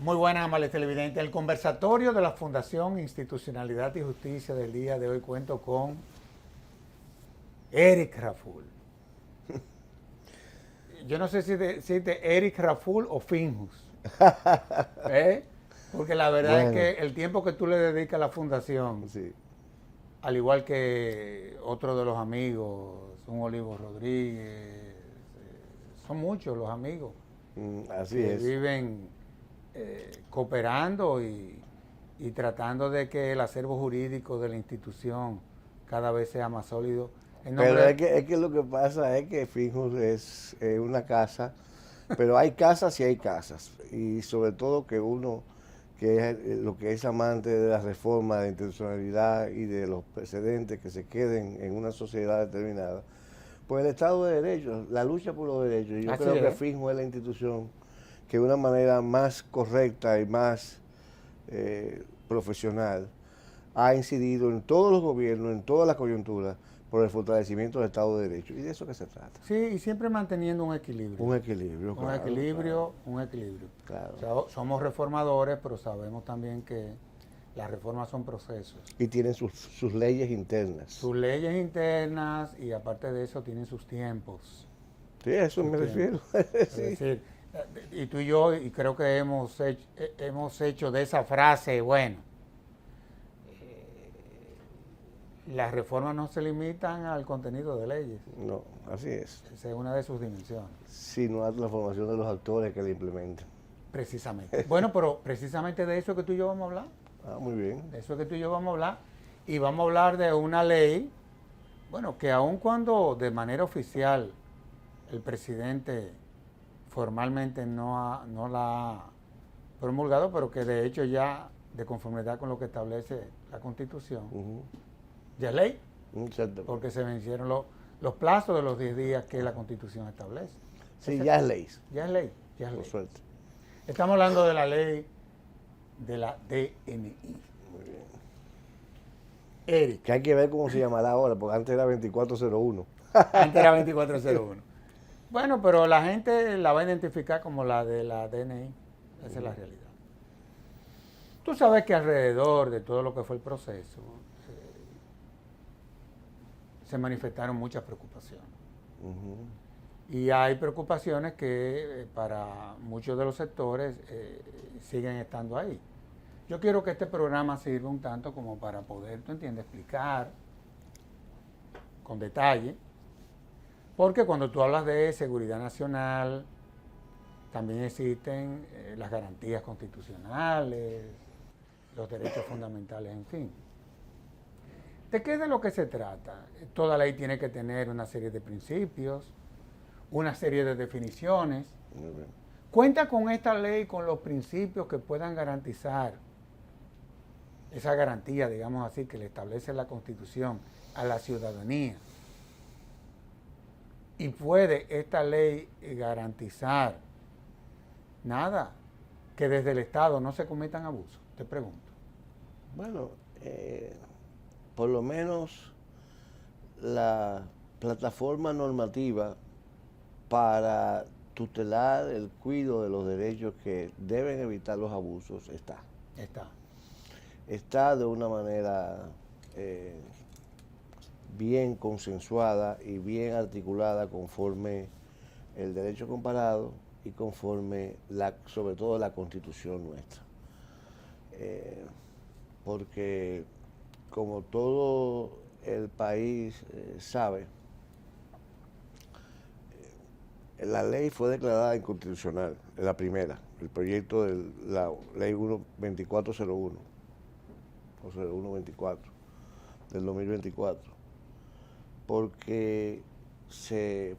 Muy buenas, amables televidentes. El conversatorio de la Fundación Institucionalidad y Justicia del día de hoy cuento con Eric Raful. Yo no sé si decirte Eric Raful o Finjus. Porque la verdad es que el tiempo que tú le dedicas a la fundación, Sí. al igual que otro de los amigos, un Olivo Rodríguez, son muchos los amigos Así que es. viven cooperando y tratando de que el acervo jurídico de la institución cada vez sea más sólido. Pero es que lo que pasa es que Finjus es una casa, pero hay casas y hay casas. Y sobre todo que uno, que es lo que es amante de la reforma, de la institucionalidad y de los precedentes que se queden en una sociedad determinada, pues el Estado de Derecho, la lucha por los derechos. Yo Así creo que es. Finjus es la institución que de una manera más correcta y más profesional ha incidido en todos los gobiernos, en todas las coyunturas, por el fortalecimiento del Estado de Derecho. Y de eso que se trata. Sí, y siempre manteniendo un equilibrio. Un equilibrio, Un claro. equilibrio, Claro. un equilibrio. Claro. O sea, somos reformadores, pero sabemos también que las reformas son procesos. Y tienen sus leyes internas. Sus leyes internas y aparte de eso tienen sus tiempos. Sí, a eso Sus me tiempos. refiero. Es Sí. decir, y tú y yo, y creo que hemos hecho de esa frase, bueno, las reformas no se limitan al contenido de leyes. No, así es. Esa es una de sus dimensiones. Sino a la formación de los actores que la implementan. Precisamente. Bueno, pero precisamente de eso que tú y yo vamos a hablar. Ah, muy bien. De eso que tú y yo vamos a hablar. Y vamos a hablar de una ley, bueno, que aun cuando de manera oficial el presidente formalmente no la ha promulgado, pero que de hecho ya de conformidad con lo que establece la Constitución, ya es ley, Exacto. porque se vencieron los plazos de los 10 días que la Constitución establece. Sí, ya es ley. Ya es ley, ya es Por ley. suerte. Estamos hablando de la ley de la DNI. Muy bien. Eric. Que hay que ver cómo se llamará ahora, porque antes era 2401. Antes era 2401. Bueno, pero la gente la va a identificar como la de la DNI. Esa es la realidad. Tú sabes que alrededor de todo lo que fue el proceso se manifestaron muchas preocupaciones. Y hay preocupaciones que para muchos de los sectores siguen estando ahí. Yo quiero que este programa sirva un tanto como para poder, tú entiendes, explicar con detalle, porque cuando tú hablas de seguridad nacional, también existen las garantías constitucionales, los derechos fundamentales, en fin. ¿De qué es de lo que se trata? Toda ley tiene que tener una serie de principios, una serie de definiciones. Muy bien. Cuenta con esta ley con los principios que puedan garantizar esa garantía, digamos así, que le establece la Constitución a la ciudadanía. Y puede esta ley garantizar nada, que desde el Estado no se cometan abusos, te pregunto. Bueno, por lo menos la plataforma normativa para tutelar el cuidado de los derechos que deben evitar los abusos está de una manera bien consensuada y bien articulada conforme el derecho comparado y conforme sobre todo la Constitución nuestra. Porque como todo el país sabe, la ley fue declarada inconstitucional, la primera, el proyecto de la ley 2401 o 0124 del 2024, porque se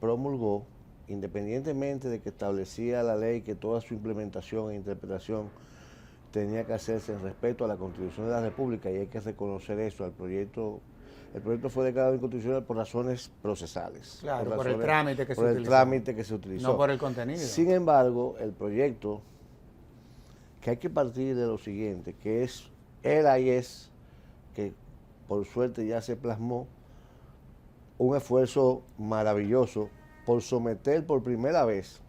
promulgó, independientemente de que establecía la ley que toda su implementación e interpretación tenía que hacerse en respeto a la Constitución de la República, y hay que reconocer eso. El proyecto fue declarado inconstitucional por razones procesales. Claro, por el trámite que se utilizó. utilizó. Por el trámite que se utilizó. No por el contenido. Sin embargo, el proyecto, que hay que partir de lo siguiente, que era y es, que por suerte ya se plasmó, un esfuerzo maravilloso por someter por primera vez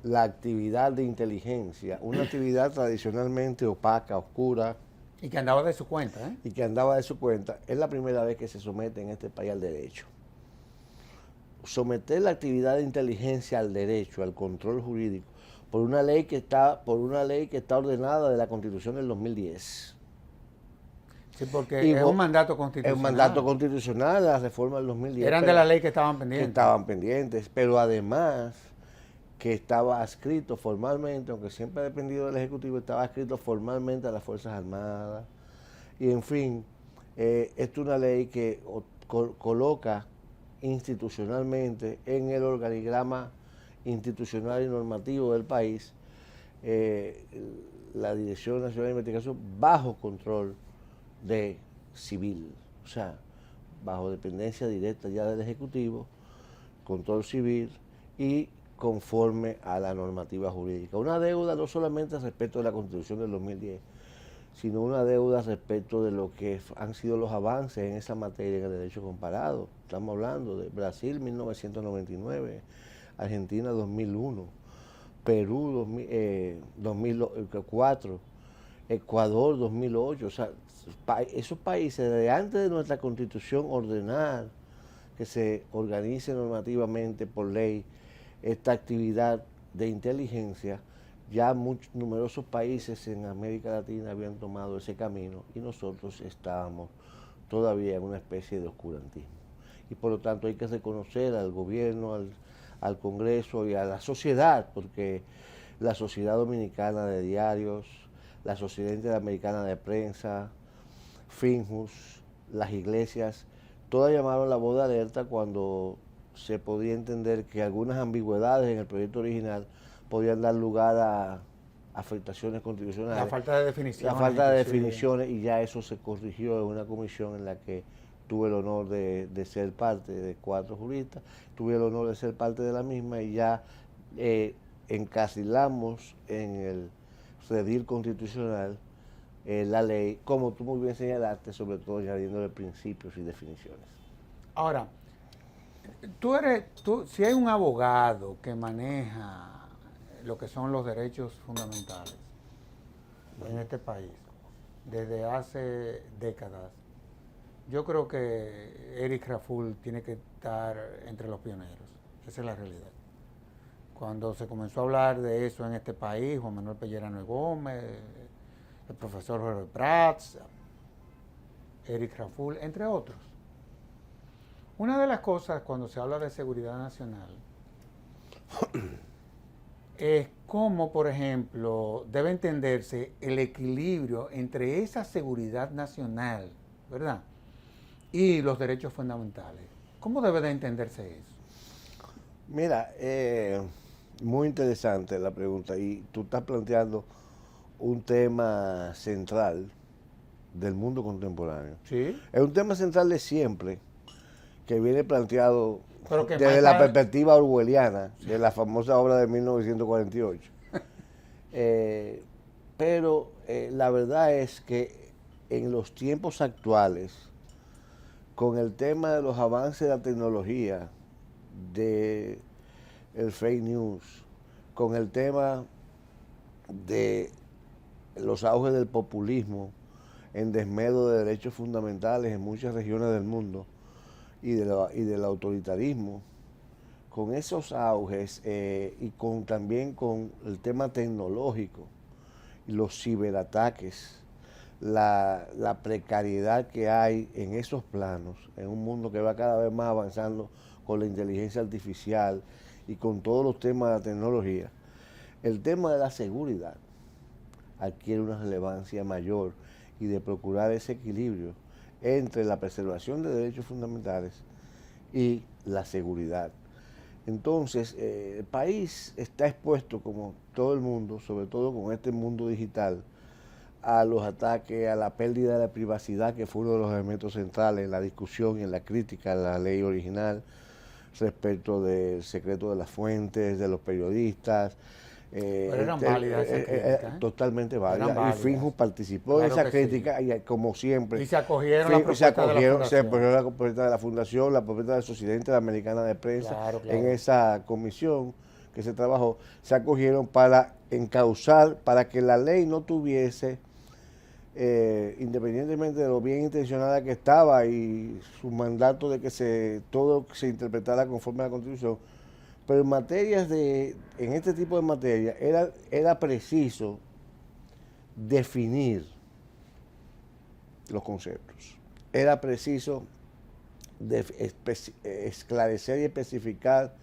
la actividad de inteligencia, una actividad tradicionalmente opaca, oscura. Y que andaba de su cuenta, ¿eh? Y que andaba de su cuenta, es la primera vez que se somete en este país al derecho. Someter la actividad de inteligencia al derecho, al control jurídico, por una ley que está ordenada de la Constitución del 2010. Sí, porque es un mandato constitucional. Es un mandato constitucional, la reforma del 2010. Eran de la ley que estaban pendientes. Que estaban pendientes, pero además que estaba adscrito formalmente, aunque siempre ha dependido del Ejecutivo, estaba adscrito formalmente a las Fuerzas Armadas. Y en fin, es una ley que coloca institucionalmente en el organigrama institucional y normativo del país la Dirección Nacional de Investigación bajo control de civil, o sea, bajo dependencia directa ya del Ejecutivo, control civil y conforme a la normativa jurídica. Una deuda no solamente respecto de la Constitución del 2010, sino una deuda respecto de lo que han sido los avances en esa materia en el derecho comparado. Estamos hablando de Brasil 1999, Argentina 2001, Perú 2004, Ecuador 2008, o sea, esos países desde antes de nuestra Constitución ordenar que se organice normativamente por ley esta actividad de inteligencia, ya numerosos países en América Latina habían tomado ese camino y nosotros estábamos todavía en una especie de oscurantismo. Y por lo tanto hay que reconocer al gobierno, al Congreso y a la sociedad, porque la Sociedad Dominicana de Diarios, la Sociedad Interamericana de Prensa, FINJUS, las iglesias, todas llamaron la voz de alerta cuando se podía entender que algunas ambigüedades en el proyecto original podían dar lugar a afectaciones constitucionales. La falta de definiciones. La falta de definiciones, y ya eso se corrigió en una comisión en la que tuve el honor de ser parte de 4 juristas, tuve el honor de ser parte de la misma y ya encasilamos en el redil constitucional la ley, como tú muy bien señalaste, sobre todo añadiéndole principios y definiciones. Ahora, si hay un abogado que maneja lo que son los derechos fundamentales en este país desde hace décadas, yo creo que Eric Raful tiene que estar entre los pioneros. Esa es la realidad. Cuando se comenzó a hablar de eso en este país, Juan Manuel Pellerano Gómez, el profesor Jorge Prats, Eric Raful, entre otros. Una de las cosas cuando se habla de seguridad nacional es cómo, por ejemplo, debe entenderse el equilibrio entre esa seguridad nacional, ¿verdad?, y los derechos fundamentales. ¿Cómo debe de entenderse eso? Mira, muy interesante la pregunta, y tú estás planteando un tema central del mundo contemporáneo. Sí. Es un tema central de siempre, que viene planteado que desde la perspectiva orwelliana, de la famosa obra de 1948. Pero la verdad es que en los tiempos actuales, con el tema de los avances de la tecnología, de el fake news, con el tema de los auges del populismo en desmedro de derechos fundamentales en muchas regiones del mundo y del autoritarismo, con esos auges y también con el tema tecnológico y los ciberataques, la precariedad que hay en esos planos, en un mundo que va cada vez más avanzando con la inteligencia artificial y con todos los temas de la tecnología, el tema de la seguridad adquiere una relevancia mayor y de procurar ese equilibrio entre la preservación de derechos fundamentales y la seguridad. Entonces, el país está expuesto, como todo el mundo, sobre todo con este mundo digital, a los ataques, a la pérdida de la privacidad, que fue uno de los elementos centrales en la discusión y en la crítica a la ley original, respecto del secreto de las fuentes, de los periodistas. Pero eran válidas esas críticas. Totalmente válidas. Y FINJUS participó en esa crítica, y como siempre. Y se acogieron la propuesta de la Fundación, la propuesta de la Sociedad Interamericana de Prensa, en esa comisión, que se trabajó, se acogieron para encauzar, para que la ley no tuviese, independientemente de lo bien intencionada que estaba y su mandato de que todo se interpretara conforme a la Constitución, pero en este tipo de materias era preciso definir los conceptos. Era preciso esclarecer y especificar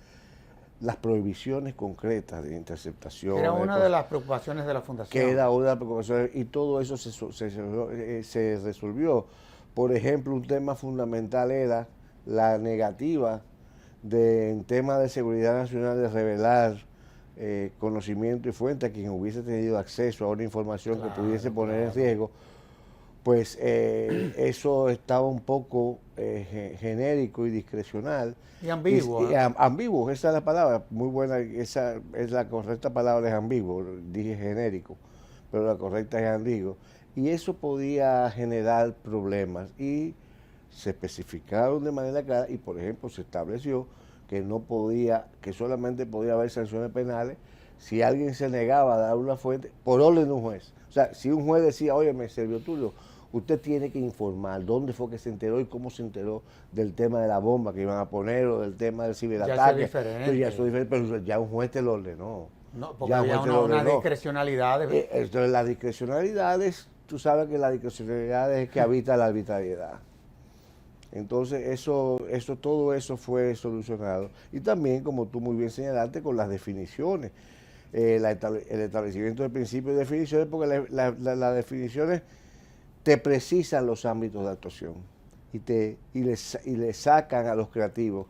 las prohibiciones concretas de interceptación. Era una de las preocupaciones de la Fundación. Que era una de las preocupaciones, y todo eso se resolvió. Por ejemplo, un tema fundamental era la negativa en temas de seguridad nacional de revelar conocimiento y fuente a quien hubiese tenido acceso a una información que pudiese poner en riesgo. Pues eso estaba un poco genérico y discrecional. Y ambiguo. Ambiguo, esa es la palabra, muy buena, esa es la correcta palabra, es ambiguo, dije genérico, pero la correcta es ambiguo. Y eso podía generar problemas y se especificaron de manera clara y, por ejemplo, se estableció que solamente podía haber sanciones penales si alguien se negaba a dar una fuente por orden de un juez. O sea, si un juez decía, oye, Servio Tulio, usted tiene que informar dónde fue que se enteró y cómo se enteró del tema de la bomba que iban a poner o del tema del ciberataque. Ya eso es diferente. Ya eso es diferente, pero ya un juez te lo ordenó. No, porque ya había una discrecionalidad. Entonces, las discrecionalidades, tú sabes que la discrecionalidad es que habita la arbitrariedad. Entonces, todo eso fue solucionado. Y también, como tú muy bien señalaste, con las definiciones. El establecimiento de principios y definiciones, porque las definiciones te precisan los ámbitos de actuación y le sacan a los creativos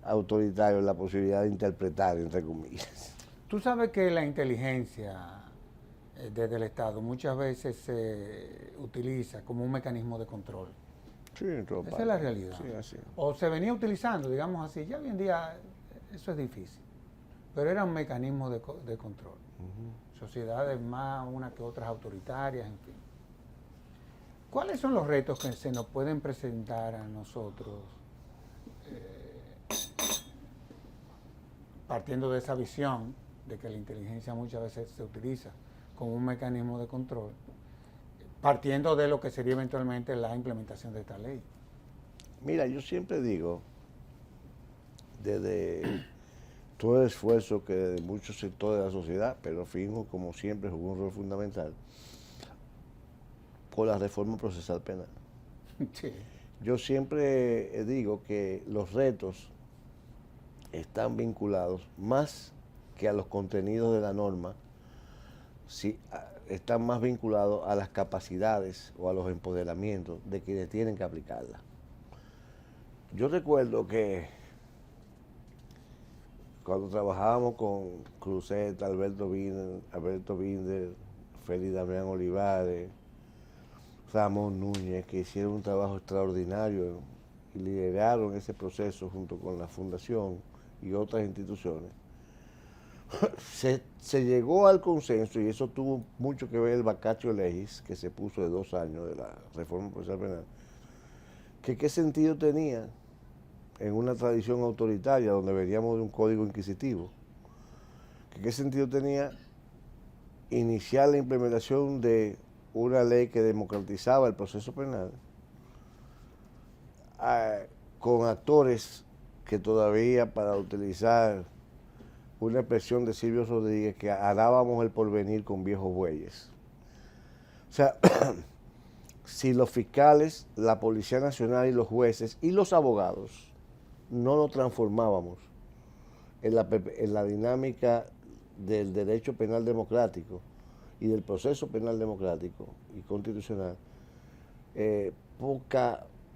autoritarios la posibilidad de interpretar, entre comillas. Tú sabes que la inteligencia desde el Estado muchas veces se utiliza como un mecanismo de control. Sí, esa es la realidad. Sí, así. O se venía utilizando, digamos así. Ya hoy en día eso es difícil. Pero era un mecanismo de control. Sociedades más, unas que otras autoritarias, en fin. ¿Cuáles son los retos que se nos pueden presentar a nosotros partiendo de esa visión de que la inteligencia muchas veces se utiliza como un mecanismo de control, partiendo de lo que sería eventualmente la implementación de esta ley? Mira, yo siempre digo, desde todo el esfuerzo que de muchos sectores de la sociedad, pero Finjo, como siempre, jugó un rol fundamental, por la reforma procesal penal. Sí. Yo siempre digo que los retos están vinculados más que a los contenidos de la norma, están más vinculados a las capacidades o a los empoderamientos de quienes tienen que aplicarla. Yo recuerdo que cuando trabajábamos con Cruzet, Alberto Binder, Félix Damián Olivares, Ramón Núñez, que hicieron un trabajo extraordinario y lideraron ese proceso junto con la Fundación y otras instituciones, se llegó al consenso, y eso tuvo mucho que ver el vacatio legis que se puso de 2 años de la reforma procesal penal, que qué sentido tenía en una tradición autoritaria donde veníamos de un código inquisitivo, que qué sentido tenía iniciar la implementación de una ley que democratizaba el proceso penal con actores que todavía, para utilizar una expresión de Silvio Rodríguez, que arábamos el porvenir con viejos bueyes. O sea, si los fiscales, la Policía Nacional y los jueces y los abogados no nos transformábamos en la dinámica del derecho penal democrático y del proceso penal democrático y constitucional,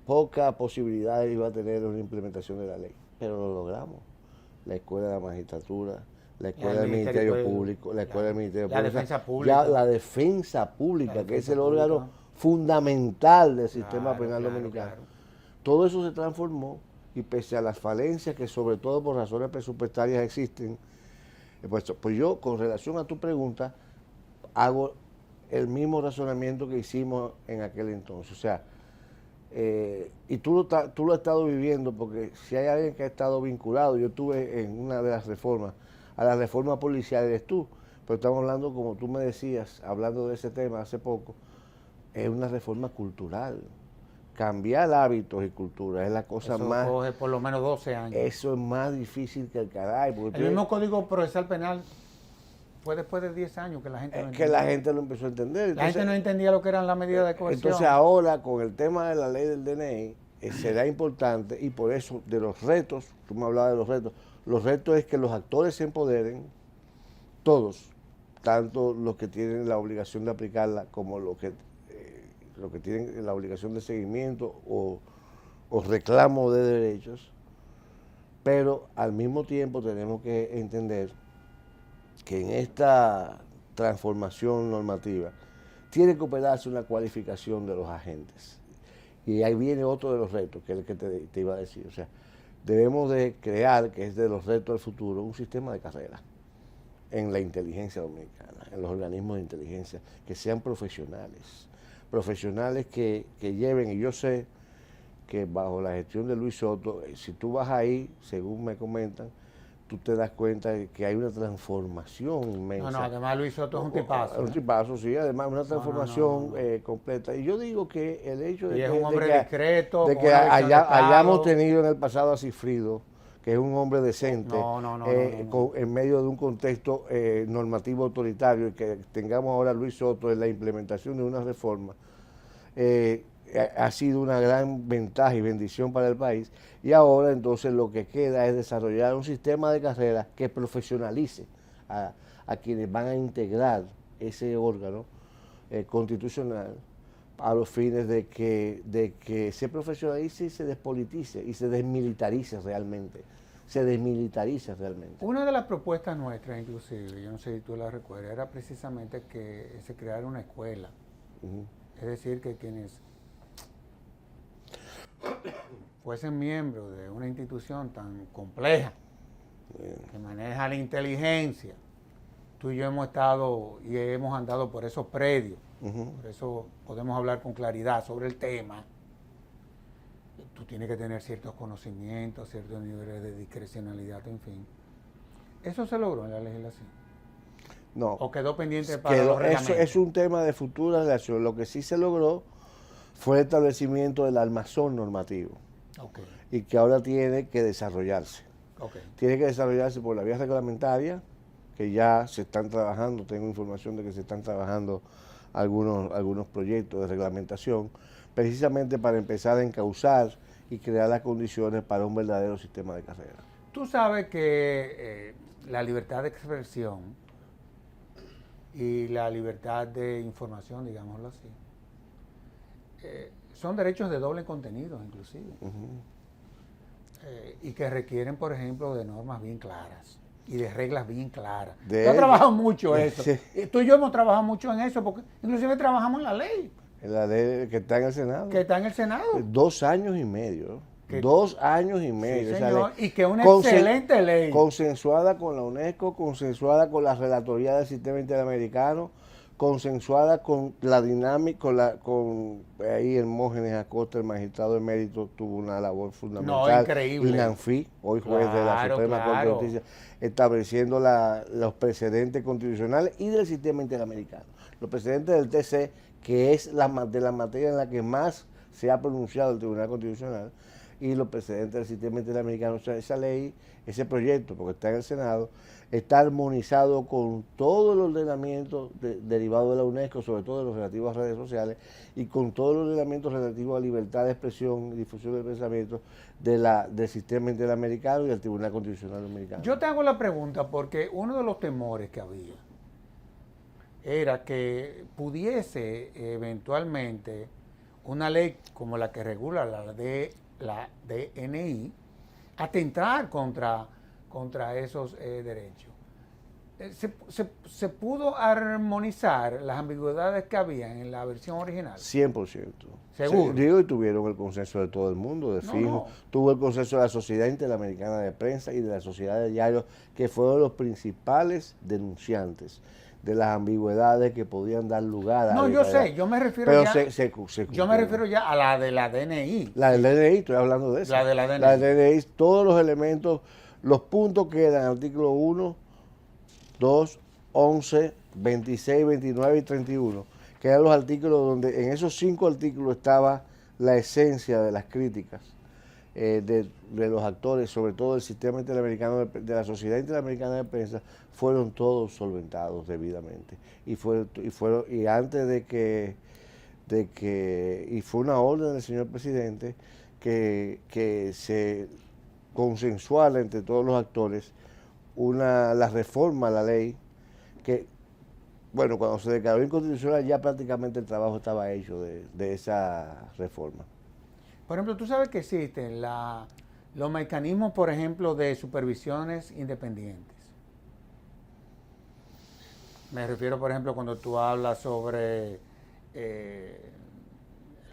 poca posibilidad iba a tener una implementación de la ley, pero lo logramos. La Escuela de la Magistratura, la Escuela del Ministerio Público, la Escuela del Ministerio Público, la Defensa Pública, la Defensa Pública, que es el órgano fundamental del sistema penal dominicano. Claro. Todo eso se transformó, y pese a las falencias que sobre todo por razones presupuestarias existen, pues yo, con relación a tu pregunta, hago el mismo razonamiento que hicimos en aquel entonces. O sea, y tú lo has estado viviendo, porque si hay alguien que ha estado vinculado, yo estuve en una de las reformas a la reforma policial eres tú. Pero estamos hablando, como tú me decías, hablando de ese tema hace poco, es una reforma cultural. Cambiar hábitos y cultura es la cosa Eso más... coge por lo menos 12 años. Eso es más difícil que el caray. El mismo Código Procesal Penal fue después de 10 años que la gente lo entendió. Que la gente lo empezó a entender. Entonces, la gente no entendía lo que eran las medidas de coerción. Entonces ahora, con el tema de la ley del DNI, será importante, y por eso de los retos, tú me hablabas de los retos es que los actores se empoderen, todos, tanto los que tienen la obligación de aplicarla como los que tienen la obligación de seguimiento o reclamo de derechos, pero al mismo tiempo tenemos que entender que en esta transformación normativa tiene que operarse una cualificación de los agentes. Y ahí viene otro de los retos, que es el que te iba a decir. O sea, debemos de crear, que es de los retos del futuro, un sistema de carrera en la inteligencia dominicana, en los organismos de inteligencia, que sean profesionales que lleven, y yo sé que bajo la gestión de Luis Soto, si tú vas ahí, según me comentan, tú te das cuenta de que hay una transformación inmensa. No, además Luis Soto es un tipazo. Un tipazo, sí, además una transformación completa. Y yo digo que el hecho de y que... es un hombre discreto, de que hayamos tenido en el pasado a Cifrido, que es un hombre decente, en medio de un contexto normativo autoritario, y que tengamos ahora a Luis Soto en la implementación de una reforma, ha sido una gran ventaja y bendición para el país. Y ahora entonces lo que queda es desarrollar un sistema de carrera que profesionalice a quienes van a integrar ese órgano constitucional a los fines de que se profesionalice y se despolitice y se desmilitarice realmente. Una de las propuestas nuestras, inclusive, yo no sé si tú la recuerdas, era precisamente que se creara una escuela. Es decir, que quienes fuesen miembros de una institución tan compleja, que maneja la inteligencia, tú y yo hemos estado y hemos andado por esos predios, por eso podemos hablar con claridad sobre el tema. Tú tienes que tener ciertos conocimientos, ciertos niveles de discrecionalidad, en fin. ¿Eso se logró en la legislación? No. ¿O quedó pendiente para los reglamentos? Eso es un tema de futura relación. Lo que sí se logró fue el establecimiento del armazón normativo. Y que ahora tiene que desarrollarse. Tiene que desarrollarse por la vía reglamentaria, que ya se están trabajando, tengo información de que se están trabajando algunos proyectos de reglamentación, precisamente para empezar a encauzar y crear las condiciones para un verdadero sistema de carrera. Tú sabes que la libertad de expresión y la libertad de información, digámoslo así, son derechos de doble contenido, inclusive, y que requieren, por ejemplo, de normas bien claras y de reglas bien claras. Yo he trabajado mucho eso. Sí. Tú y yo hemos trabajado mucho en eso, porque inclusive trabajamos en la ley. En la ley que está en el Senado. Que está en el Senado. 2 años y medio. 2 años y medio. Sí, señor, y que una excelente ley. Consensuada con la UNESCO, consensuada con la Relatoría del Sistema Interamericano, consensuada con la dinámica, con ahí Hermógenes Acosta, el magistrado de mérito, tuvo una labor fundamental. No, increíble. Y Nanfí, hoy juez de la Suprema Corte de Justicia, estableciendo los precedentes constitucionales y del sistema interamericano. Los precedentes del TC, que es de la materia en la que más se ha pronunciado el Tribunal Constitucional, y los precedentes del sistema interamericano. O sea, esa ley, ese proyecto, porque está en el Senado, está armonizado con todo el ordenamiento derivado de la UNESCO, sobre todo de los relativos a redes sociales, y con todo el ordenamiento relativo a libertad de expresión y difusión del pensamiento del sistema interamericano y del Tribunal Constitucional americano. Yo te hago la pregunta porque uno de los temores que había era que pudiese eventualmente una ley como la que regula la DNI atentar contra esos derechos. ¿Se pudo armonizar las ambigüedades que había en la versión original? 100%. ¿Seguro? Digo, y tuvieron el consenso de todo el mundo, de fijo. Tuvo el consenso de la Sociedad Interamericana de Prensa y de la Sociedad de Diarios, que fueron los principales denunciantes de las ambigüedades que podían dar lugar a... No, yo sé, yo me refiero yo me refiero ya a la de la DNI. La del DNI, estoy hablando de eso. La de la DNI. La del DNI, todos los elementos, los puntos que eran artículo 1 2, 11, 26, 29 y 31, que eran los artículos donde en esos 5 artículos estaba la esencia de las críticas de los actores, sobre todo del sistema interamericano, de la Sociedad Interamericana de Prensa, fueron todos solventados debidamente. Y antes y fue una orden del señor presidente que se consensuara entre todos los actores la reforma a la ley que, bueno, cuando se declaró inconstitucional ya prácticamente el trabajo estaba hecho de esa reforma. Por ejemplo, tú sabes que existen los mecanismos, por ejemplo, de supervisiones independientes. Me refiero, por ejemplo, cuando tú hablas sobre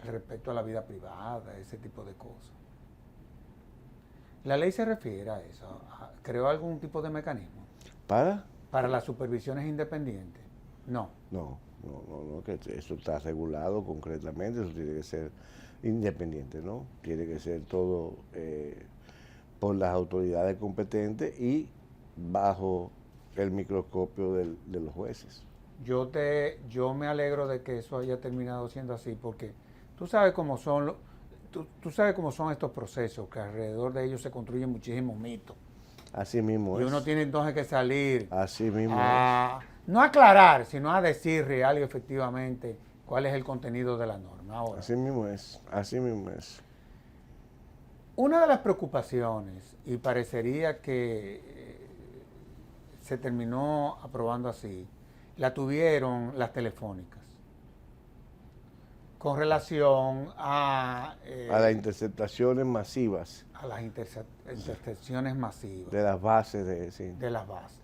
respecto a la vida privada, ese tipo de cosas. ¿La ley se refiere a eso? ¿Creó algún tipo de mecanismo? ¿Para las supervisiones independientes? No. No, que eso está regulado concretamente, eso tiene que ser independiente, ¿no? Tiene que ser todo por las autoridades competentes y bajo el microscopio de los jueces. Yo me alegro de que eso haya terminado siendo así, porque tú sabes cómo son tú sabes cómo son estos procesos, que alrededor de ellos se construyen muchísimos mitos. Así mismo y es. Y uno tiene entonces que salir así mismo no a aclarar, sino a decir real y efectivamente cuál es el contenido de la norma. Ahora, así mismo es, así mismo es. Una de las preocupaciones, y parecería que se terminó aprobando así, la tuvieron las telefónicas, con relación a las interceptaciones masivas. A las intercepciones masivas. De las bases. Sí. De las bases.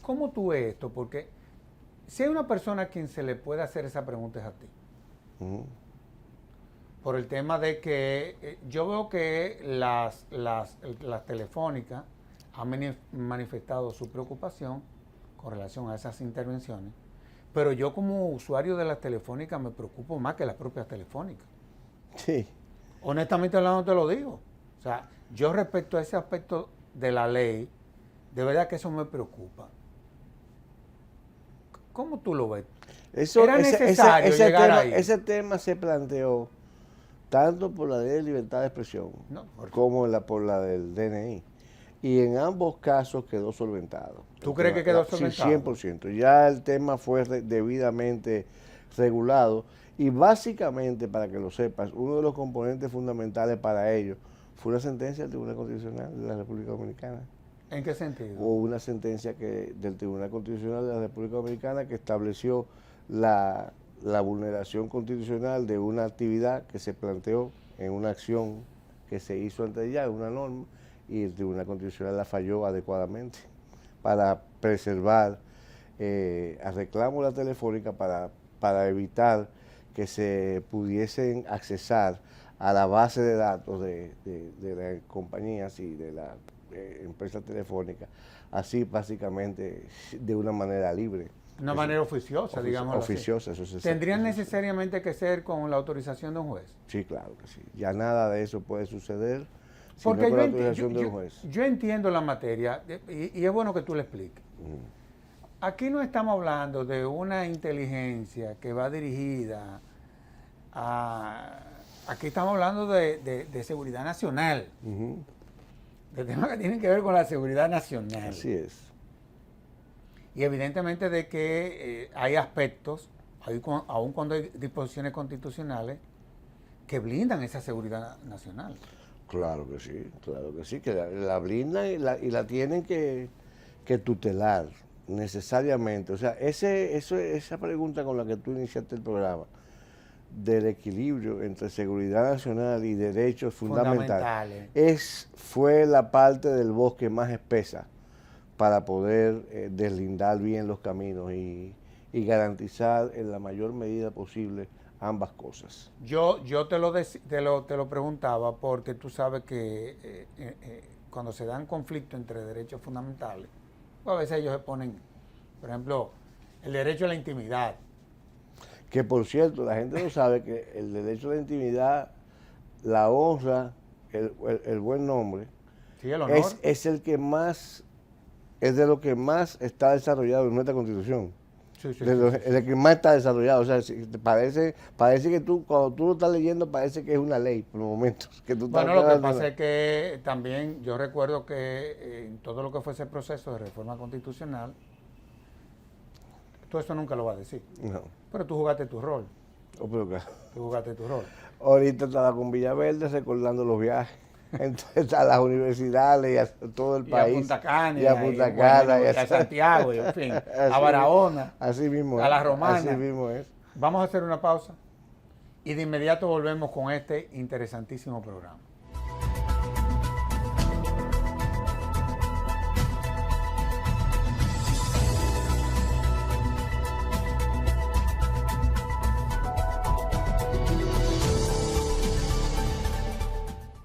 ¿Cómo tú ves esto? Porque si hay una persona a quien se le puede hacer esa pregunta es a ti. Por el tema de que yo veo que las telefónicas han manifestado su preocupación con relación a esas intervenciones, pero yo como usuario de las telefónicas me preocupo más que las propias telefónicas. Sí. Honestamente hablando te lo digo. O sea, yo respecto a ese aspecto de la ley, de verdad que eso me preocupa. ¿Cómo tú lo ves? ¿Era necesario llegar ahí? Ese tema se planteó tanto por la ley de libertad de expresión como por la del DNI. Y en ambos casos quedó solventado. ¿Tú crees que quedó solventado? Sí, 100%. Ya el tema fue debidamente regulado. Y básicamente, para que lo sepas, uno de los componentes fundamentales para ello fue una sentencia del Tribunal Constitucional de la República Dominicana. ¿En qué sentido? Hubo una sentencia del Tribunal Constitucional de la República Dominicana que estableció la vulneración constitucional de una actividad que se planteó en una acción que se hizo ante ella, una norma, y el Tribunal Constitucional la falló adecuadamente para preservar a reclamo de la telefónica para evitar que se pudiesen accesar a la base de datos de las compañías y de la empresa telefónica, así básicamente de una manera libre. Una manera oficiosa, digamos. Oficiosa, eso se ¿Tendrían necesariamente que ser con la autorización de un juez? Sí, claro que sí. Ya nada de eso puede suceder porque con la autorización de un juez. Yo entiendo la materia y es bueno que tú le expliques. Aquí no estamos hablando de una inteligencia que va dirigida a... Aquí estamos hablando de seguridad nacional. De temas que tienen que ver con la seguridad nacional. Así es. Y evidentemente de que hay aspectos, aun cuando hay disposiciones constitucionales, que blindan esa seguridad nacional. Claro que sí, que la blindan y la tienen que tutelar necesariamente. O sea, esa pregunta con la que tú iniciaste el programa, del equilibrio entre seguridad nacional y derechos fundamentales, fue la parte del bosque más espesa para poder deslindar bien los caminos y garantizar en la mayor medida posible ambas cosas. Yo te lo preguntaba porque tú sabes que cuando se dan conflictos entre derechos fundamentales, pues a veces ellos se ponen, por ejemplo, el derecho a la intimidad. Que por cierto, la gente no sabe que el derecho a la intimidad, la honra, el buen nombre, sí, el honor, es el que más es de lo que más está desarrollado en nuestra Constitución. Sí, sí, Es el que más está desarrollado. O sea, parece que tú, cuando tú lo estás leyendo, parece que es una ley por momentos. Que tú Bueno, lo que pasa es que también yo recuerdo que en todo lo que fue ese proceso de reforma constitucional, todo eso nunca lo va a decir. No. Pero tú jugaste tu rol. Oh, pero claro. Tú jugaste tu rol. Ahorita estaba con Villaverde recordando los viajes. Entonces a las universidades y a todo el país. Y a Punta Cana. Y a Punta Cana. Y a Santiago, y en fin. Así a Barahona. Así mismo a la Romana. Así mismo es. Vamos a hacer una pausa. Y de inmediato volvemos con este interesantísimo programa.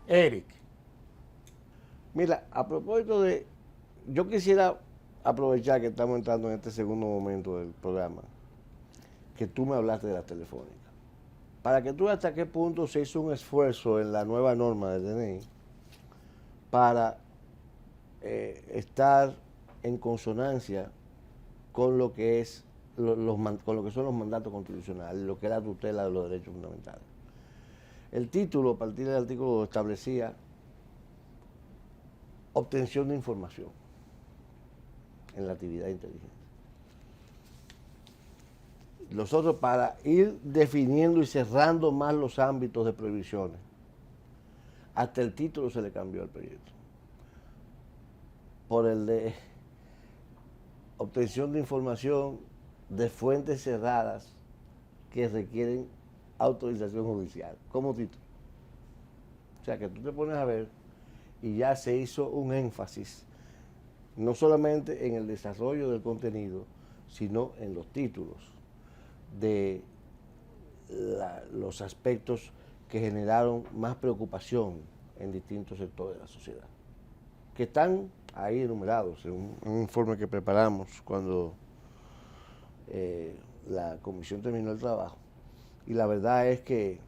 Eric. Mira, a propósito de, yo quisiera aprovechar que estamos entrando en este segundo momento del programa, que tú me hablaste de la telefónica, para que tú veas hasta qué punto se hizo un esfuerzo en la nueva norma del DNI para estar en consonancia con lo que es con lo que son los mandatos constitucionales, lo que es la tutela de los derechos fundamentales. El título, a partir del artículo, establecía obtención de información en la actividad de inteligencia. Nosotros, para ir definiendo y cerrando más los ámbitos de prohibiciones, hasta el título se le cambió al proyecto, por el de obtención de información de fuentes cerradas que requieren autorización judicial, como título. O sea, que tú te pones a ver y ya se hizo un énfasis, no solamente en el desarrollo del contenido, sino en los títulos de los aspectos que generaron más preocupación en distintos sectores de la sociedad, que están ahí enumerados en un informe que preparamos cuando la comisión terminó el trabajo. Y la verdad es que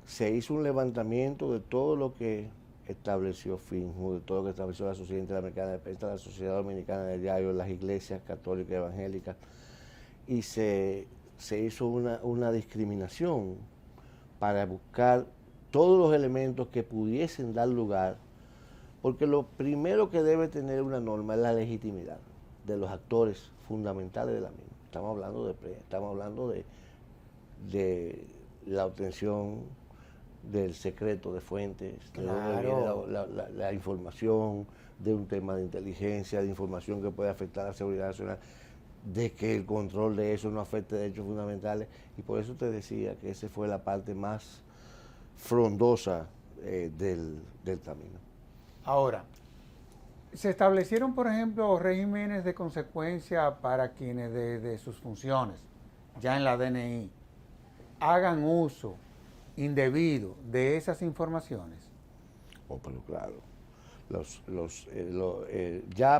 se hizo un levantamiento de todo lo que estableció FINJU, de todo lo que estableció la Sociedad Interamericana de Prensa, la Sociedad Dominicana de Diario, las iglesias católicas y evangélicas, y se hizo una discriminación para buscar todos los elementos que pudiesen dar lugar, porque lo primero que debe tener una norma es la legitimidad de los actores fundamentales de la misma. Estamos hablando de prensa, estamos hablando de la obtención del secreto de fuentes, claro, de la información, de un tema de inteligencia, de información que puede afectar a la seguridad nacional, de que el control de eso no afecte derechos fundamentales. Y por eso te decía que esa fue la parte más frondosa del camino. Ahora, se establecieron, por ejemplo, regímenes de consecuencia para quienes de sus funciones, ya en la DNI, hagan uso indebido de esas informaciones. Oh, pero claro,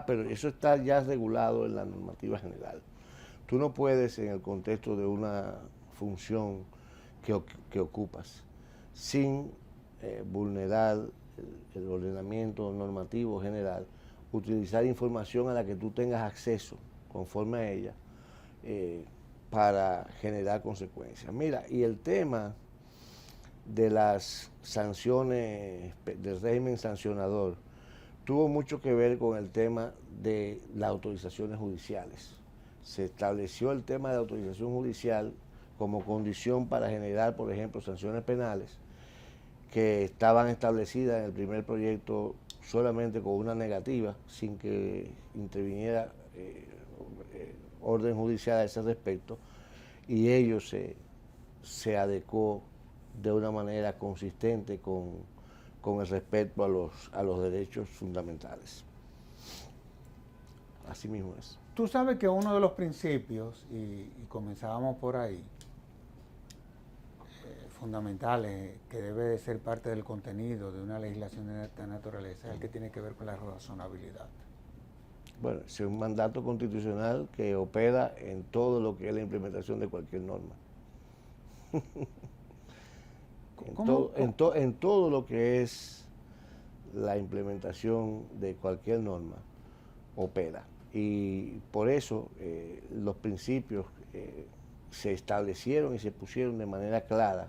pero eso está ya regulado en la normativa general. Tú no puedes, en el contexto de una función que ocupas, sin vulnerar el ordenamiento normativo general, utilizar información a la que tú tengas acceso conforme a ella para generar consecuencias. Mira, y el tema de las sanciones, del régimen sancionador, tuvo mucho que ver con el tema de las autorizaciones judiciales. Se estableció el tema de la autorización judicial como condición para generar, por ejemplo, sanciones penales que estaban establecidas en el primer proyecto solamente con una negativa, sin que interviniera orden judicial a ese respecto, y ello se adecuó de una manera consistente con el respeto a los derechos fundamentales. Así mismo es. Tú sabes que uno de los principios, y comenzábamos por ahí, fundamentales, que debe de ser parte del contenido de una legislación de esta naturaleza, es el que tiene que ver con la razonabilidad. Bueno, es un mandato constitucional que opera en todo lo que es la implementación de cualquier norma. En todo lo que es la implementación de cualquier norma, opera. Y por eso los principios se establecieron y se pusieron de manera clara,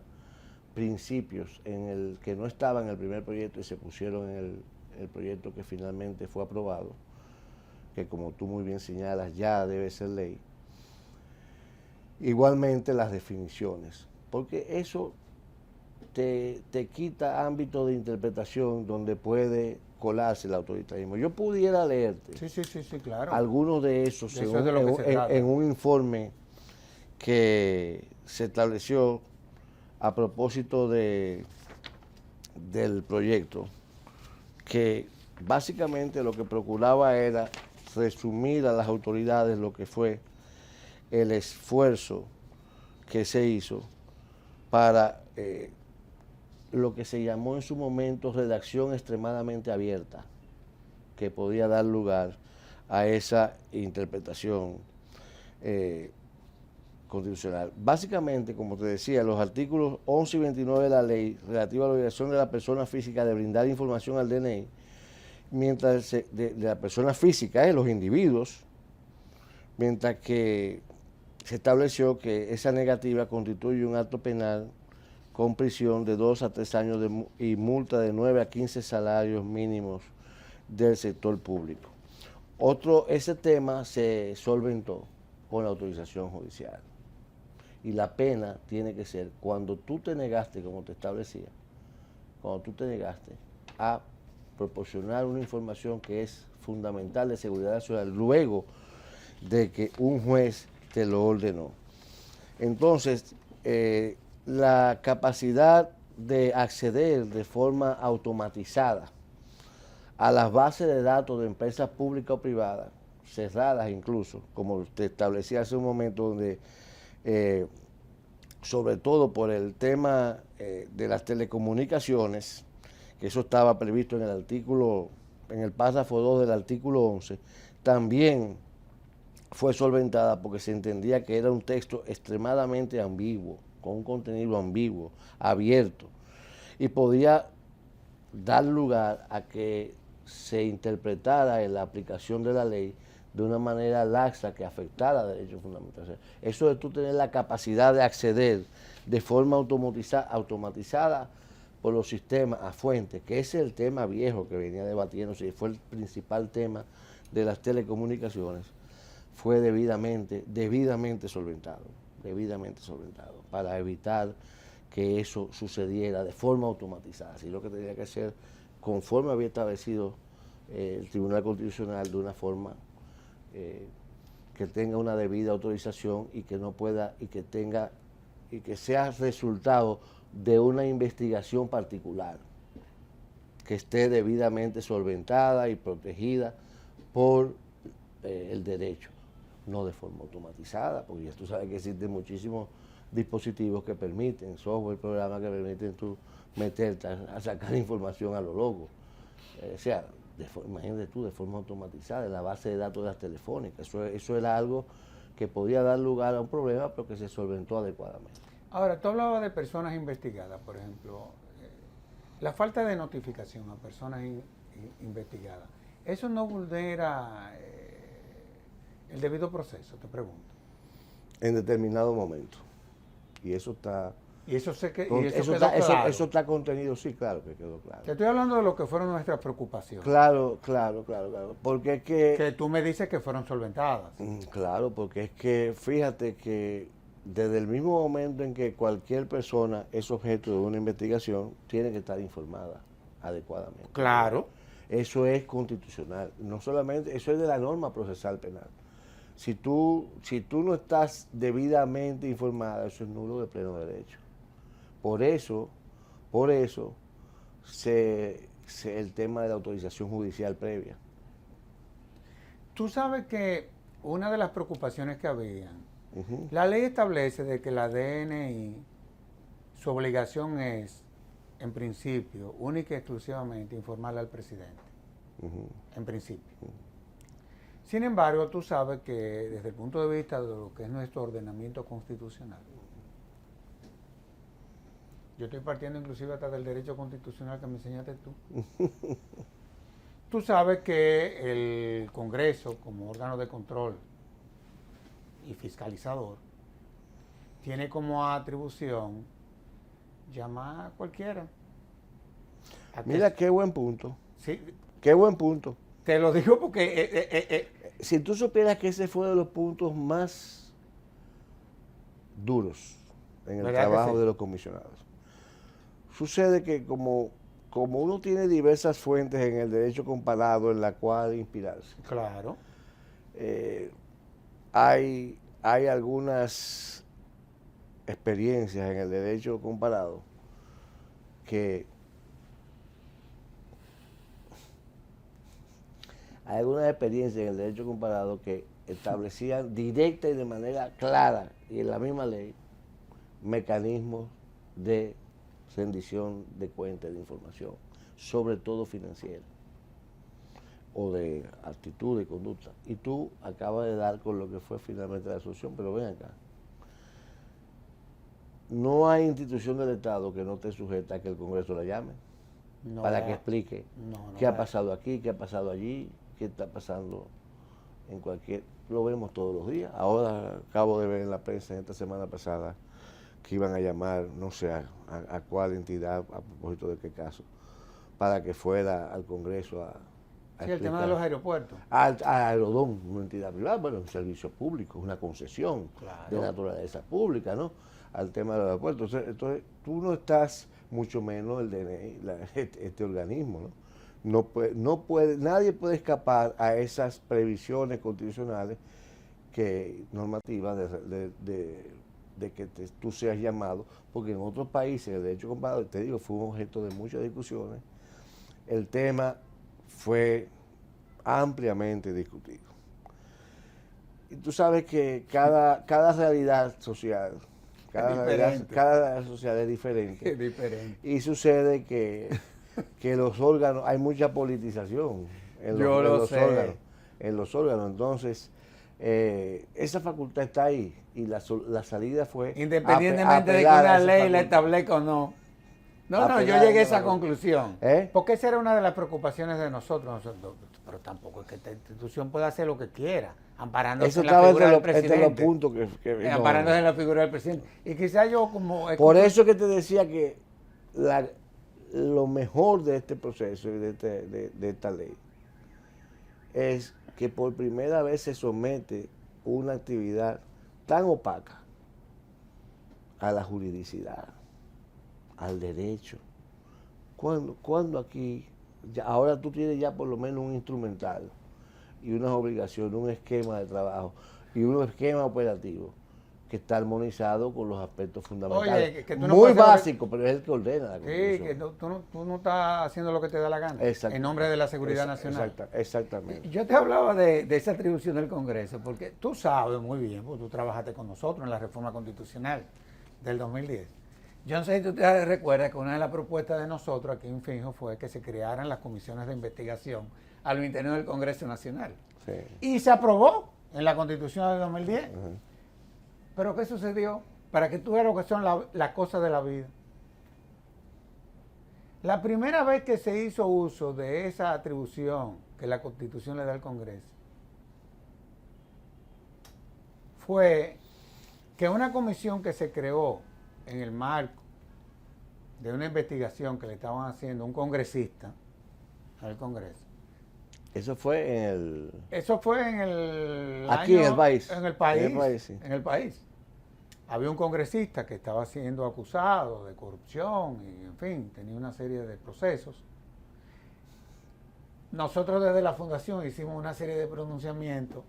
principios en el que no estaban en el primer proyecto y se pusieron en el proyecto que finalmente fue aprobado, que como tú muy bien señalas ya debe ser ley. Igualmente las definiciones, porque eso te quita ámbito de interpretación donde puede colarse el autoritarismo. Yo pudiera leerte Sí, claro. algunos de esos De eso es de lo que se trata. en un informe que se estableció a propósito del proyecto, que básicamente lo que procuraba era resumir a las autoridades lo que fue el esfuerzo que se hizo para lo que se llamó en su momento redacción extremadamente abierta, que podía dar lugar a esa interpretación constitucional. Básicamente, como te decía, los artículos 11 y 29 de la ley relativa a la obligación de la persona física de brindar información al DNI, mientras de la persona física, los individuos, mientras que se estableció que esa negativa constituye un acto penal con prisión de 2 a 3 años y multa de 9 a 15 salarios mínimos del sector público. Ese tema se solventó con la autorización judicial. Y la pena tiene que ser cuando tú te negaste, como te establecía, cuando tú te negaste a proporcionar una información que es fundamental de seguridad nacional, luego de que un juez te lo ordenó. Entonces, la capacidad de acceder de forma automatizada a las bases de datos de empresas públicas o privadas, cerradas incluso, como te establecía hace un momento, donde sobre todo por el tema de las telecomunicaciones, que eso estaba previsto en el artículo, en el párrafo 2 del artículo 11, también fue solventada porque se entendía que era un texto extremadamente ambiguo, con un contenido ambiguo, abierto, y podía dar lugar a que se interpretara en la aplicación de la ley de una manera laxa que afectara derechos fundamentales. Eso de tú tener la capacidad de acceder de forma automatizada por los sistemas a fuentes, que ese es el tema viejo que venía debatiéndose y fue el principal tema de las telecomunicaciones, fue debidamente solventado para evitar que eso sucediera de forma automatizada. Así lo que tenía que ser conforme había establecido el Tribunal Constitucional, de una forma que tenga una debida autorización y que no pueda, y que sea resultado de una investigación particular que esté debidamente solventada y protegida por el derecho, no de forma automatizada, porque ya tú sabes que existen muchísimos dispositivos que permiten, software, programas que permiten tú meterte a sacar información a lo loco. O sea, imagínate tú, de forma automatizada, en la base de datos de las telefónicas. Eso era algo que podía dar lugar a un problema, pero que se solventó adecuadamente. Ahora, tú hablabas de personas investigadas, por ejemplo, la falta de notificación a personas investigadas. ¿Eso no vulnera el debido proceso, te pregunto? En determinado momento. Y eso está... Y eso está contenido, sí, claro que quedó claro. Te estoy hablando de lo que fueron nuestras preocupaciones. Claro. Porque es que tú me dices que fueron solventadas. Claro, porque es que fíjate que desde el mismo momento en que cualquier persona es objeto de una investigación, tiene que estar informada adecuadamente. Claro. Eso es constitucional. No solamente, eso es de la norma procesal penal. Si tú no estás debidamente informada, eso es nulo de pleno derecho. Por eso el tema de la autorización judicial previa. Tú sabes que una de las preocupaciones que habían, la ley establece de que la DNI, su obligación es, en principio, única y exclusivamente, informarle al presidente. En principio. Sin embargo, tú sabes que desde el punto de vista de lo que es nuestro ordenamiento constitucional, yo estoy partiendo inclusive hasta del derecho constitucional que me enseñaste tú, Tú sabes que el Congreso, como órgano de control y fiscalizador, tiene como atribución llamar a cualquiera. Mira, qué buen punto. Sí, Qué buen punto. te lo digo porque... Si tú supieras que ese fue de los puntos más duros en el trabajo de los comisionados. Sucede que como uno tiene diversas fuentes en el derecho comparado en la cual inspirarse. Claro. Hay algunas experiencias en el derecho comparado que establecían directa y de manera clara y en la misma ley mecanismos de rendición de cuentas de información, sobre todo financiera o de actitud y conducta. Y tú acabas de dar con lo que fue finalmente la solución, pero ven acá. No hay institución del Estado que no esté sujeta a que el Congreso la llame para que explique qué ha pasado aquí, qué ha pasado allí, qué está pasando en cualquier... Lo vemos todos los días. Ahora acabo de ver en la prensa esta semana pasada que iban a llamar, no sé a cuál entidad, a propósito de qué caso, para que fuera al Congreso a sí, el tema de los aeropuertos. A Aerodón, una entidad privada, bueno, un servicio público, una concesión de naturaleza pública, ¿no? Al tema de los aeropuertos. Entonces, tú no estás, mucho menos el DNI, este organismo, ¿no? Nadie puede escapar a esas previsiones constitucionales normativas de que tú seas llamado, porque en otros países el derecho comparado, te digo, fue un objeto de muchas discusiones. El tema fue ampliamente discutido. Y tú sabes que cada realidad social, cada realidad social es diferente. Es diferente. Y sucede que los órganos, hay mucha politización en los órganos. Entonces, esa facultad está ahí y la salida fue... Independientemente de que una ley la establezca o no. No, yo llegué a esa conclusión. Porque esa era una de las preocupaciones de nosotros. Pero tampoco es que esta institución pueda hacer lo que quiera, amparándose en la figura del presidente. Amparándose en la figura del presidente. Y quizás yo como... Por eso que te decía que lo mejor de este proceso y de esta ley es que por primera vez se somete una actividad tan opaca a la juridicidad, al derecho. Cuando aquí, ahora tú tienes ya por lo menos un instrumental y unas obligaciones, un esquema de trabajo y un esquema operativo que está armonizado con los aspectos fundamentales. Oye, que tú no muy básico, pero es el que ordena la Constitución. Sí, que tú no estás haciendo lo que te da la gana, en nombre de la seguridad nacional. Exactamente. Yo te hablaba de esa atribución del Congreso, porque tú sabes muy bien, porque tú trabajaste con nosotros en la reforma constitucional del 2010. Yo no sé si tú te recuerdas que una de las propuestas de nosotros aquí en Finjo fue que se crearan las comisiones de investigación a lo interno del Congreso Nacional. Sí. Y se aprobó en la Constitución del 2010. Pero ¿qué sucedió? Para que tú veas lo que son las cosas de la vida. La primera vez que se hizo uso de esa atribución que la Constitución le da al Congreso fue que una comisión que se creó en el marco de una investigación que le estaban haciendo un congresista al Congreso. Eso fue en el... Eso fue en el... Aquí en el país. En el país. En el país, sí. En el país. Había un congresista que estaba siendo acusado de corrupción y, en fin, tenía una serie de procesos. Nosotros desde la Fundación hicimos una serie de pronunciamientos.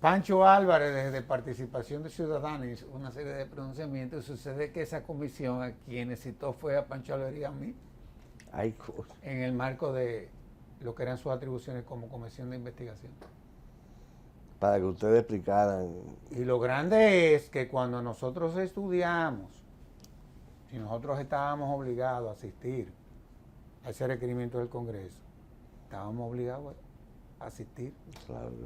Pancho Álvarez, desde Participación de Ciudadana, hizo una serie de pronunciamientos. Sucede que esa comisión a quien citó fue a Pancho Álvarez y a mí. En el marco de lo que eran sus atribuciones como comisión de investigación. Para que ustedes explicaran. Y lo grande es que cuando nosotros estudiamos, si nosotros estábamos obligados a asistir a ese requerimiento del Congreso, estábamos obligados a asistir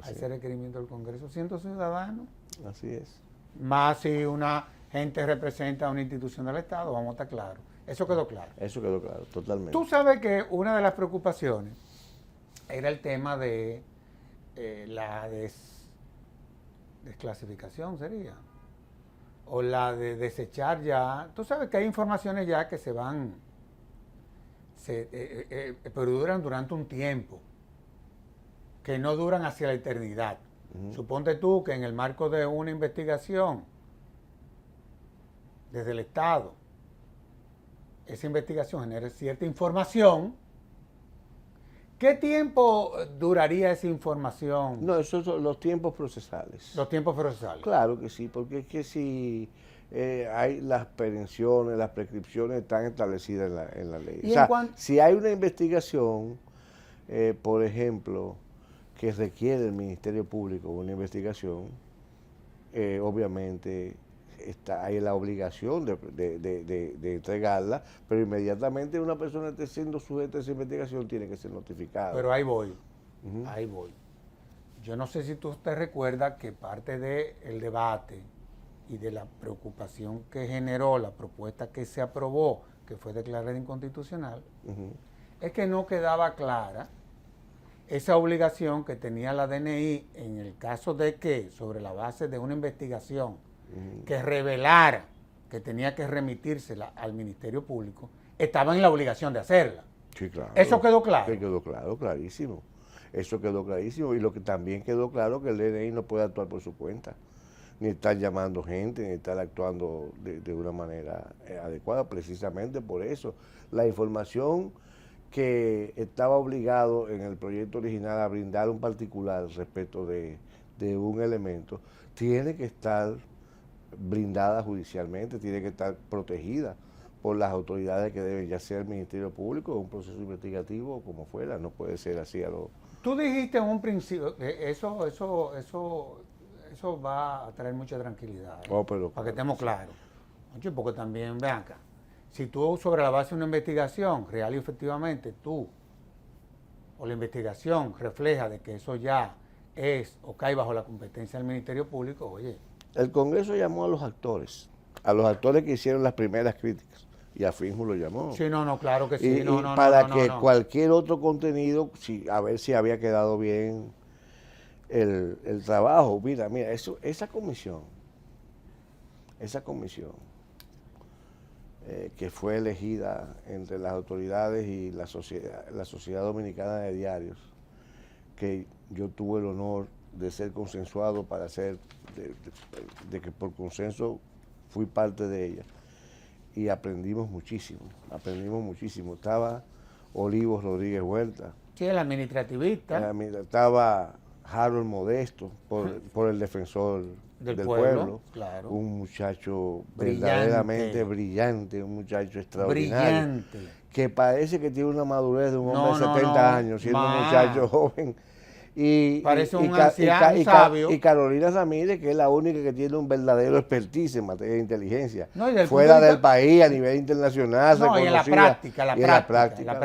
a ese requerimiento del Congreso, siendo ciudadanos. Así es. Más si una gente representa a una institución del Estado, vamos a estar claros. Eso quedó claro. Eso quedó claro, totalmente. Tú sabes que una de las preocupaciones era el tema de la desclasificación, sería. O la de desechar ya. Tú sabes que hay informaciones ya que se van, perduran durante un tiempo, que no duran hacia la eternidad. Suponte tú que en el marco de una investigación desde el Estado, esa investigación genere cierta información. ¿Qué tiempo duraría esa información? No, esos son los tiempos procesales. Los tiempos procesales. Claro que sí, porque es que si hay las prevenciones, las prescripciones están establecidas en la ley. O sea, si hay una investigación, por ejemplo, que requiere el Ministerio Público una investigación, obviamente hay la obligación de entregarla, pero inmediatamente una persona esté siendo sujeta a esa investigación tiene que ser notificada. Pero ahí voy, ahí voy. Yo no sé si tú te recuerdas que parte del debate y de la preocupación que generó la propuesta que se aprobó, que fue declarada inconstitucional, es que no quedaba clara esa obligación que tenía la DNI en el caso de que, sobre la base de una investigación que revelara que tenía que remitírsela al Ministerio Público, estaba en la obligación de hacerla. Sí, claro. ¿Eso quedó claro? Sí, quedó claro, clarísimo. Eso quedó clarísimo. Y lo que también quedó claro que el DNI no puede actuar por su cuenta, ni estar llamando gente, ni estar actuando de una manera adecuada, precisamente por eso. La información que estaba obligado en el proyecto original a brindar un particular respecto de un elemento, tiene que estar blindada judicialmente, tiene que estar protegida por las autoridades que deben, ya sea el Ministerio Público o un proceso investigativo o como fuera, no puede ser así a lo... Tú dijiste en un principio que eso va a traer mucha tranquilidad, para que estemos claros. Porque también, vean acá, si tú sobre la base de una investigación real y efectivamente tú, o la investigación refleja de que eso ya es o cae bajo la competencia del Ministerio Público, oye. El Congreso llamó a los actores que hicieron las primeras críticas, y a FINJUS lo llamó. Sí, claro que sí. Para que cualquier otro contenido, a ver si había quedado bien el trabajo. Mira, esa comisión que fue elegida entre las autoridades y la Sociedad Dominicana de Diarios, que yo tuve el honor de ser consensuado para hacer, de que por consenso fui parte de ella, y aprendimos muchísimo. Estaba Olivos Rodríguez Huerta. Sí, el administrativista. Estaba Harold Modesto, por el defensor del pueblo. Claro. Un muchacho verdaderamente brillante, un muchacho extraordinario. Que parece que tiene una madurez de un hombre de 70 años, siendo un muchacho joven. Parece un anciano sabio. Y Carolina Ramírez, que es la única que tiene un verdadero expertise en materia de inteligencia, fuera del país, a nivel internacional. No, y en la práctica.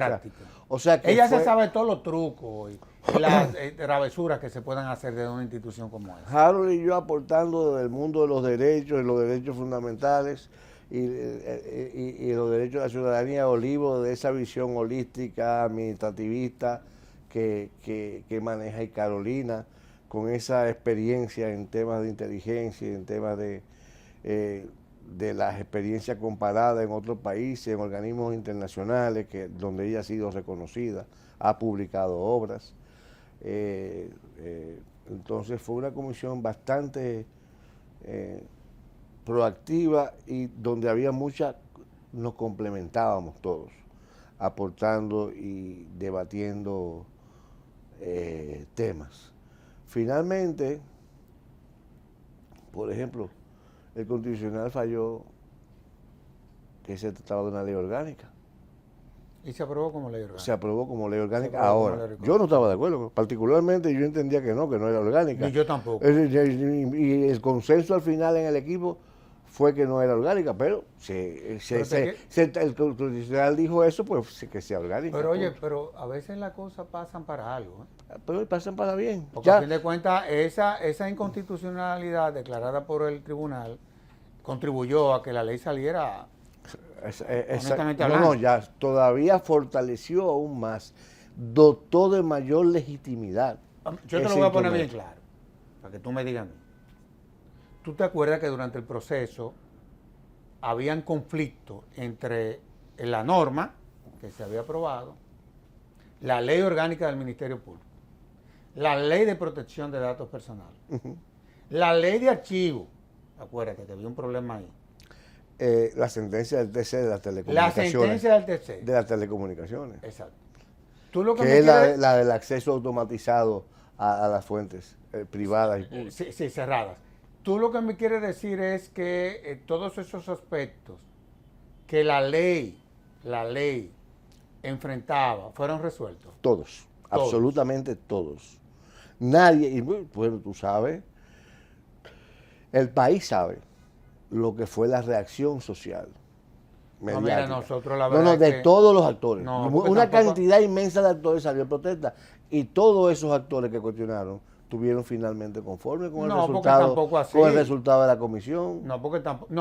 O sea que ella se sabe todos los trucos y las travesuras que se puedan hacer desde una institución como esa. Harold y yo aportando desde el mundo de los derechos y los derechos fundamentales y los derechos de la ciudadanía, Olivo, de esa visión holística, administrativista, que maneja, y Carolina con esa experiencia en temas de inteligencia, en temas de las experiencias comparadas en otros países, en organismos internacionales, donde ella ha sido reconocida, ha publicado obras. Entonces fue una comisión bastante proactiva y donde había nos complementábamos todos, aportando y debatiendo temas. Finalmente, por ejemplo, el Constitucional falló que se trataba de una ley orgánica. ¿Y se aprobó como ley orgánica? Se aprobó como ley orgánica ahora. Yo no estaba de acuerdo. Particularmente yo entendía que no era orgánica. Ni yo tampoco. Y el consenso al final en el equipo fue que no era orgánica, pero el Constitucional dijo eso, pues que sea orgánica. Pero oye, pero a veces las cosas pasan para algo. Pero pasan para bien. Porque a fin de cuentas, esa inconstitucionalidad declarada por el tribunal contribuyó a que la ley saliera honestamente hablando. Ya todavía fortaleció aún más dotó de mayor legitimidad. Yo te lo voy a poner bien claro, para que tú me digas a mí. ¿Tú te acuerdas que durante el proceso habían conflictos entre la norma que se había aprobado, la ley orgánica del Ministerio Público, la ley de protección de datos personales, la ley de archivo? Acuérdate que había un problema ahí. La sentencia del TC de las La telecomunicaciones. sentencia del TC. De las telecomunicaciones. Exacto. ¿Tú lo que es la del acceso automatizado a las fuentes privadas y públicas. Sí, cerradas. Tú lo que me quieres decir es que todos esos aspectos que la ley enfrentaba fueron resueltos. Todos, absolutamente todos. Nadie, y bueno, tú sabes, el país sabe lo que fue la reacción social. No, mira, nosotros la verdad de todos los actores. No, una cantidad inmensa de actores salió en protesta y todos esos actores que cuestionaron tuvieron finalmente conforme con el resultado de la comisión. No, porque tampoco.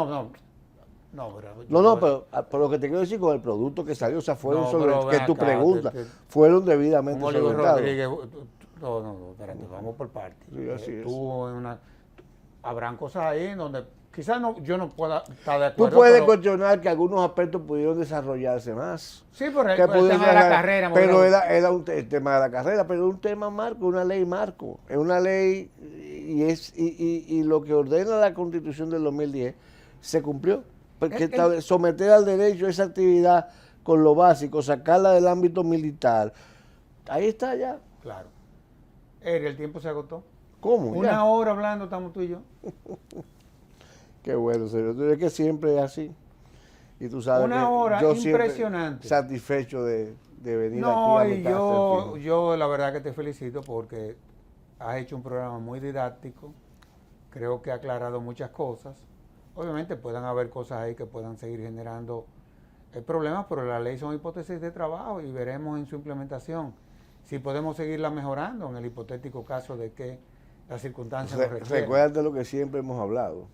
Pero lo que te quiero decir con el producto que salió, o sea, fueron sobre tu pregunta, fueron debidamente solventados. No, espérate, vamos por partes. Sí, así es. Habrán cosas ahí en donde quizás yo no pueda estar de acuerdo. Tú puedes cuestionar que algunos aspectos pudieron desarrollarse más. Sí, por el tema de la carrera. Pero era el tema de la carrera, pero un tema marco, una ley marco. Es una ley y lo que ordena la Constitución del 2010 se cumplió. Porque someter al derecho esa actividad con lo básico, sacarla del ámbito militar, ahí está ya. Claro. El tiempo se agotó. ¿Cómo? Una hora hablando estamos tú y yo. Qué bueno, señor. Es que siempre es así. Y tú sabes una hora yo impresionante. Satisfecho de venir aquí a mi casa. Yo la verdad que te felicito porque has hecho un programa muy didáctico. Creo que ha aclarado muchas cosas. Obviamente puedan haber cosas ahí que puedan seguir generando problemas, pero la ley son hipótesis de trabajo y veremos en su implementación si podemos seguirla mejorando en el hipotético caso de que las circunstancias lo requieran. Recuerda lo que siempre hemos hablado.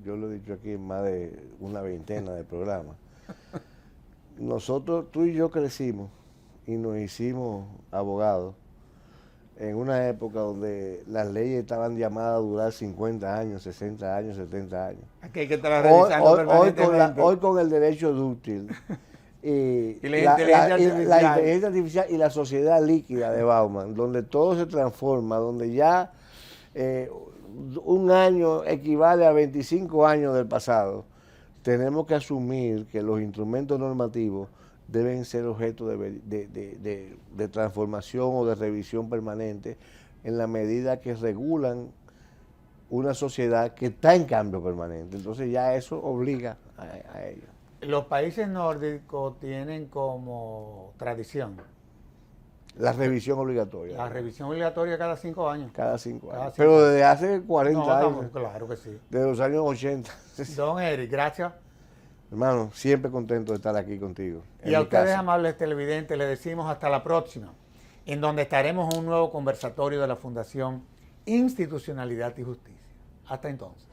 Yo lo he dicho aquí en más de una veintena de programas. Nosotros, tú y yo crecimos y nos hicimos abogados en una época donde las leyes estaban llamadas a durar 50 años, 60 años, 70 años. Aquí hay que estar revisando permanentemente. Hoy con el derecho dúctil y la inteligencia artificial y la sociedad líquida de Bauman, donde todo se transforma, donde ya un año equivale a 25 años del pasado, tenemos que asumir que los instrumentos normativos deben ser objeto de transformación o de revisión permanente en la medida que regulan una sociedad que está en cambio permanente. Entonces ya eso obliga a ello. Los países nórdicos tienen como tradición la revisión obligatoria. La revisión obligatoria cada 5 años. Cada 5 años. Pero desde hace 40 años. Claro que sí. Desde los años 80. Don Eric, gracias. Hermano, siempre contento de estar aquí contigo. Y a ustedes, amables televidentes, les decimos hasta la próxima, en donde estaremos en un nuevo conversatorio de la Fundación Institucionalidad y Justicia. Hasta entonces.